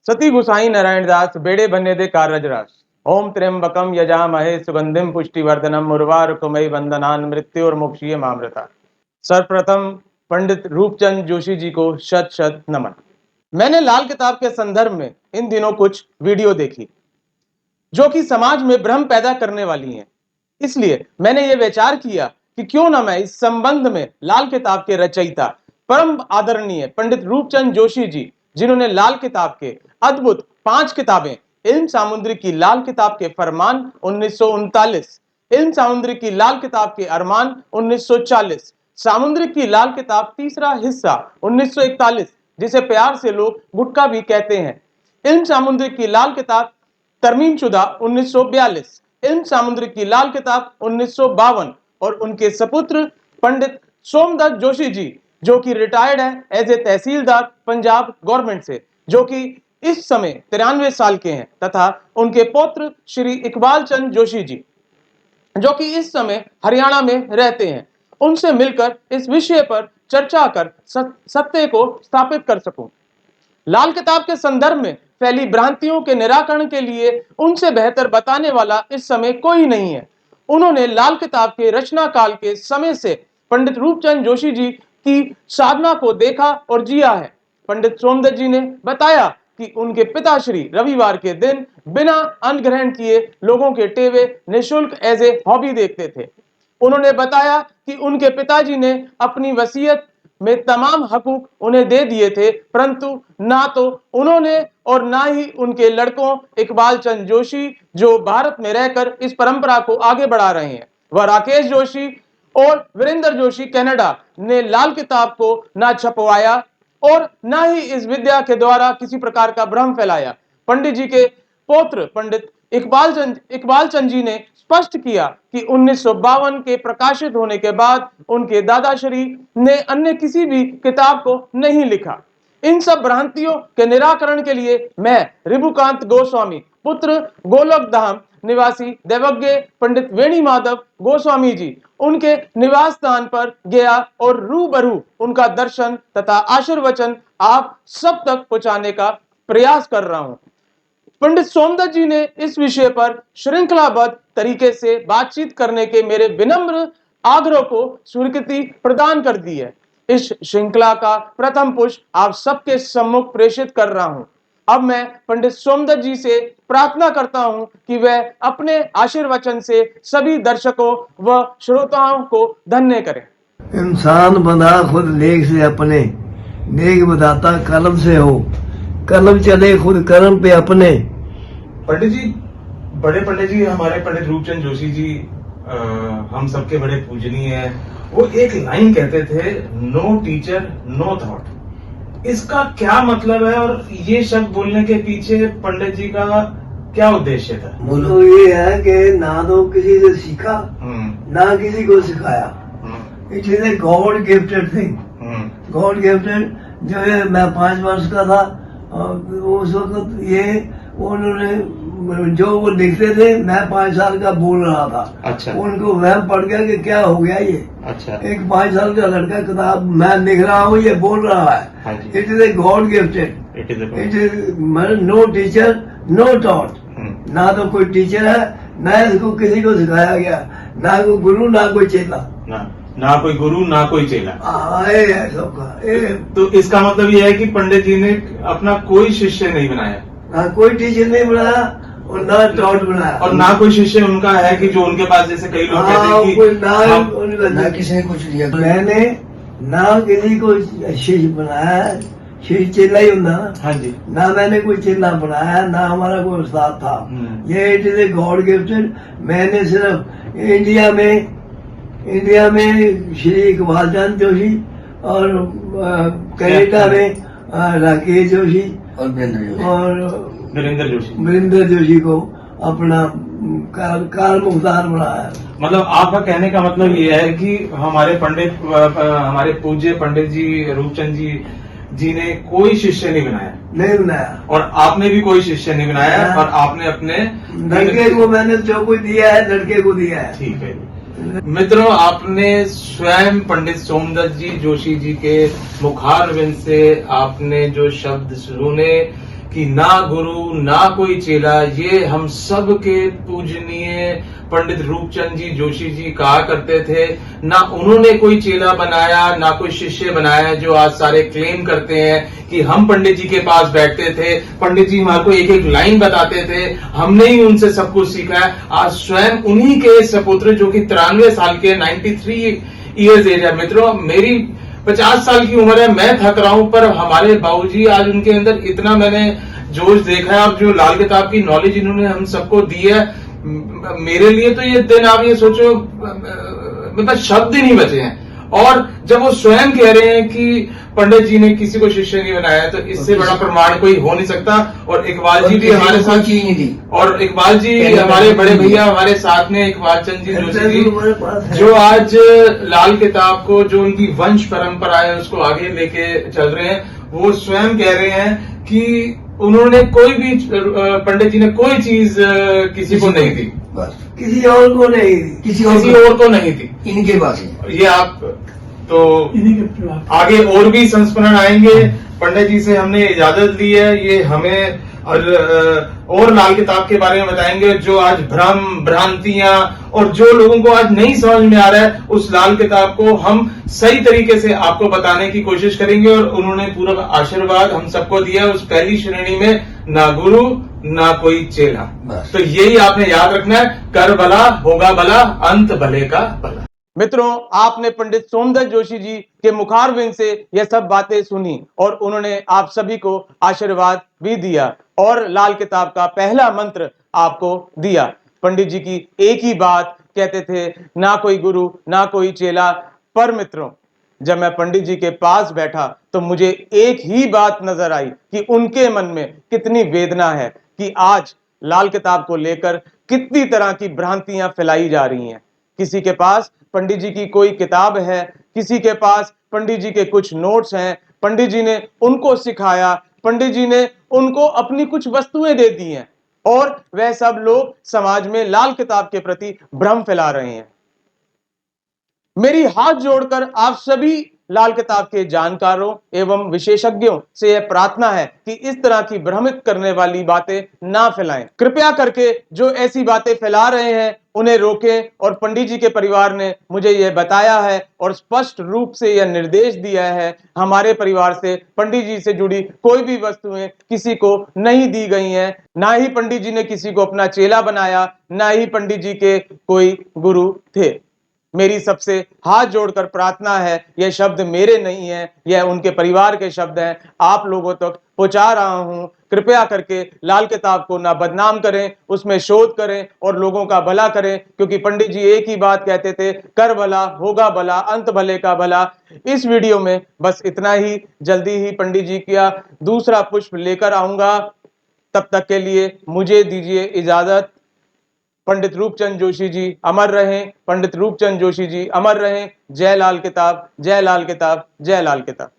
सती गुसाई नारायण दास बेड़े बन्ने दे कारज रास। ओम त्र्यंबकम यजामहे सुगंधिम पुष्टिवर्धनम उर्वारुकमयी वंदनान मृत्युर्मुक्षीय मामृता। सर्वप्रथम पंडित रूपचंद जोशी जी को शत शत नमन। मैंने लाल किताब के संदर्भ में इन दिनों कुछ वीडियो देखी जो कि समाज में भ्रम पैदा करने वाली हैं। इसलिए मैंने ये विचार किया कि क्यों ना मैं इस संबंध में लाल किताब के रचयिता परम आदरणीय पंडित रूपचंद जोशी जी, जिन्होंने लाल किताब के अद्भुत 5 किताबें, इल्म सामुद्री की लाल किताब के फरमान 1939, इल्म सामुद्री की लाल किताब के अरमान 1940, सामुद्री की लाल किताब तीसरा हिस्सा 1941, जिसे प्यार से लोग गुटका भी कहते हैं, इल्म सामुद्री की लाल किताब तरमीम शुदा 1942, इल्म सामुद्री की लाल किताब 1952 और उनके सपुत्र पंडित सोमदत्त जोशी जी, जो कि रिटायर्ड है as a tehsildar Punjab government से, जो कि इस समय 93 साल के हैं, तथा उनके पौत्र श्री इकबाल चंद जोशी जी, जो कि इस समय हरियाणा में रहते हैं, उनसे मिलकर इस विषय पर चर्चा कर सत्य को स्थापित कर सकूं। लाल किताब के संदर्भ में फैली भ्रांतियों के निराकरण के लिए उनसे बेहतर बताने वाला इस समय कोई नहीं है। उन्होंने लाल किताब के रचना काल के समय से पंडित रूपचंद जोशी जी की साधना को देखा और जिया है। पंडित सोमदत्त जी ने बताया कि उनके पिताश्री रविवार के दिन बिना अन्न ग्रहण किए लोगों के टेवे निःशुल्क एज ए हॉबी देखते थे। उन्होंने बताया कि उनके पिताजी ने अपनी वसीयत में तमाम हकूक उन्हें दे दिए थे, परंतु ना तो उन्होंने और ना ही उनके लड़कों इकबाल चंद जोशी, जो भारत में रहकर इस परंपरा को आगे बढ़ा रहे हैं, वह राकेश जोशी और वीरेंद्र जोशी कनाडा ने लाल किताब को ना छपवाया और ना ही इस विद्या के द्वारा किसी प्रकार का भ्रम फैलाया। पंडित जी के पौत्र पंडित इकबाल चंद जी ने स्पष्ट किया कि 1952 के प्रकाशित होने के बाद उनके दादाश्री ने अन्य किसी भी किताब को नहीं लिखा। इन सब भ्रांतियों के निराकरण के लिए मैं रिभुकांत गोस्वामी पुत्र गोलोक धाम निवासी देवज्ञ पंडित वेणी माधव गोस्वामी जी, उनके निवास स्थान पर गया और रूबरू उनका दर्शन तथा आशीर्वचन आप सब तक पहुंचाने का प्रयास कर रहा हूं। पंडित सोमदत्त जी ने इस विषय पर श्रृंखलाबद्ध तरीके से बातचीत करने के मेरे विनम्र आग्रह को स्वीकृति प्रदान कर दी है। इस श्रृंखला का प्रथम पुष्प आप सबके सम्मुख प्रेषित कर रहा हूं। अब मैं पंडित सोमदत्त जी से प्रार्थना करता हूं कि वह अपने आशीर्वचन से सभी दर्शकों व श्रोताओं को धन्य करें। इंसान बना खुद नेक से अपने, नेक बताता कलम से हो, कलम चले खुद कर्म पे अपने। पंडित जी, बड़े पंडित जी, हमारे पंडित रूपचंद जोशी जी हम सबके बड़े पूजनीय हैं। वो एक लाइन कहते थे, नो टीचर नो थॉट। इसका क्या मतलब है और ये शब्द बोलने के पीछे पंडित जी का क्या उद्देश्य था? बोलो, ये है कि ना तो किसी से सीखा ना किसी को सिखाया। It is a god gifted thing, God gifted. जो है मैं 5 वर्ष का था उस वक्त ये उन्होंने जो वो लिखते थे, मैं 5 साल का बोल रहा था। अच्छा। उनको वहम पड़ गया कि क्या हो गया ये। अच्छा। एक 5 साल का लड़का किताब मैं लिख रहा हूँ, ये बोल रहा है। It is a god gifted, it is no teacher no taught. ना तो कोई टीचर है, ना इसको किसी को सिखाया गया, ना कोई गुरु ना कोई चेला, ना कोई गुरु ना कोई चेला आए है सबका। तो इसका मतलब ये है कि पंडित जी ने अपना कोई शिष्य नहीं बनाया, ना कोई टीचर नहीं बनाया और ना टॉट बनाया, और ना कोई शिष्य उनका है कि जो उनके पास, जैसे कई लोग कहते हैं कि ना किसी ने कुछ दिया। मैंने ना किसी को शिष्य बनाया, शिष्य चेला ही होता ना। हाँ जी। ना मैंने कोई चेला बनाया, ना हमारा कोई उस्ताद था। ये it is a god gifted. मैंने सिर्फ इंडिया में श्री इकबाल चंद जोशी और कनाडा में राकेश जोशी और वीरेंद्र जोशी को अपना कार मुख्तार बनाया। मतलब आपका कहने का मतलब ये है कि हमारे पंडित, हमारे पूज्य पंडित जी रूपचंद जी ने कोई शिष्य नहीं बनाया, और आपने भी कोई शिष्य नहीं बनाया, और आपने अपने लड़के को मैंने जो कुछ दिया है लड़के को दिया है। ठीक है मित्रों, आपने स्वयं पंडित सोमदत्त जी जोशी जी के मुखारविंद से आपने जो शब्द सुने कि ना गुरु ना कोई चेला, ये हम सब के पूजनीय पंडित रूपचंद जी जोशी जी कहा करते थे। ना उन्होंने कोई चेला बनाया ना कोई शिष्य बनाया, जो आज सारे क्लेम करते हैं कि हम पंडित जी के पास बैठते थे, पंडित जी हमारे को एक एक लाइन बताते थे, हमने ही उनसे सब कुछ सीखा है। आज स्वयं उन्हीं के सपुत्र जो कि 93 साल के 93 ईयर्स एज है। मित्रों, मेरी 50 साल की उम्र है, मैं थक रहा हूं, पर हमारे बाबूजी आज उनके अंदर इतना मैंने जोश देखा है। अब जो लाल किताब की नॉलेज इन्होंने हम सबको दी है, मेरे लिए तो ये दिन, आप ये सोचो, मतलब शब्द ही नहीं बचे हैं। और जब वो स्वयं कह रहे हैं कि पंडित जी ने किसी को शिष्य नहीं बनाया, तो इससे बड़ा प्रमाण कोई हो नहीं सकता। और इकबाल जी भी हमारे साथ चीज नहीं दी, और इकबाल जी हमारे बड़े भैया हमारे साथ में, इकबाल चंद जी जोशी जी, जो आज लाल किताब को, जो उनकी वंश परंपरा है, उसको आगे लेके चल रहे हैं। वो स्वयं कह रहे हैं कि उन्होंने कोई भी, पंडित जी ने कोई चीज किसी को नहीं दी, बस किसी और को नहीं दी, किसी और को नहीं दी। इनके पास है। ये आप तो आगे और भी संस्मरण आएंगे। पंडित जी से हमने इजाजत ली है, ये हमें और लाल किताब के बारे में बताएंगे, जो आज भ्रम भ्रांतियां और जो लोगों को आज नहीं समझ में आ रहा है, उस लाल किताब को हम सही तरीके से आपको बताने की कोशिश करेंगे। और उन्होंने पूरा आशीर्वाद हम सबको दिया, उस पहली श्रेणी में ना गुरु ना कोई चेला। तो यही आपने याद रखना है, कर भला होगा भला, अंत भले का भला। मित्रों, आपने पंडित सोमदत्त जोशी जी के मुखारबिंद से यह सब बातें सुनी और उन्होंने आप सभी को आशीर्वाद भी दिया और लाल किताब का पहला मंत्र आपको दिया। पंडित जी की एक ही बात कहते थे, ना कोई गुरु ना कोई चेला। पर मित्रों, जब मैं पंडित जी के पास बैठा तो मुझे एक ही बात नजर आई कि उनके मन में कितनी वेदना है कि आज लाल किताब को लेकर कितनी तरह की भ्रांतियां फैलाई जा रही हैं। किसी के पास पंडित जी की कोई किताब है, किसी के पास पंडित जी के कुछ नोट्स हैं, पंडित जी ने उनको सिखाया, पंडित जी ने उनको अपनी कुछ वस्तुएं दे दी हैं और वह सब लोग समाज में लाल किताब के प्रति भ्रम फैला रहे हैं। मेरी हाथ जोड़कर आप सभी लाल किताब के जानकारों एवं विशेषज्ञों से यह प्रार्थना है कि इस तरह की भ्रमित करने वाली बातें ना फैलाएं। कृपया करके जो ऐसी बातें फैला रहे हैं उन्हें रोकें। और पंडित जी के परिवार ने मुझे यह बताया है और स्पष्ट रूप से यह निर्देश दिया है, हमारे परिवार से पंडित जी से जुड़ी कोई भी वस्तुएं किसी को नहीं दी गई हैं। ना ही पंडित जी ने किसी को अपना चेला बनाया, ना ही पंडित जी के कोई गुरु थे। मेरी सबसे हाथ जोड़कर प्रार्थना है, यह शब्द मेरे नहीं है, यह उनके परिवार के शब्द हैं, आप लोगों तक पहुंचा रहा हूं। कृपया करके लाल किताब को ना बदनाम करें, उसमें शोध करें और लोगों का भला करें, क्योंकि पंडित जी एक ही बात कहते थे, कर भला होगा भला, अंत भले का भला। इस वीडियो में बस इतना ही। जल्दी ही पंडित जी का दूसरा पुष्प लेकर आऊंगा। तब तक के लिए मुझे दीजिए इजाजत। पंडित रूपचंद जोशी जी अमर रहें, पंडित रूपचंद जोशी जी अमर रहें। जय लाल किताब, जय लाल किताब, जय लाल किताब।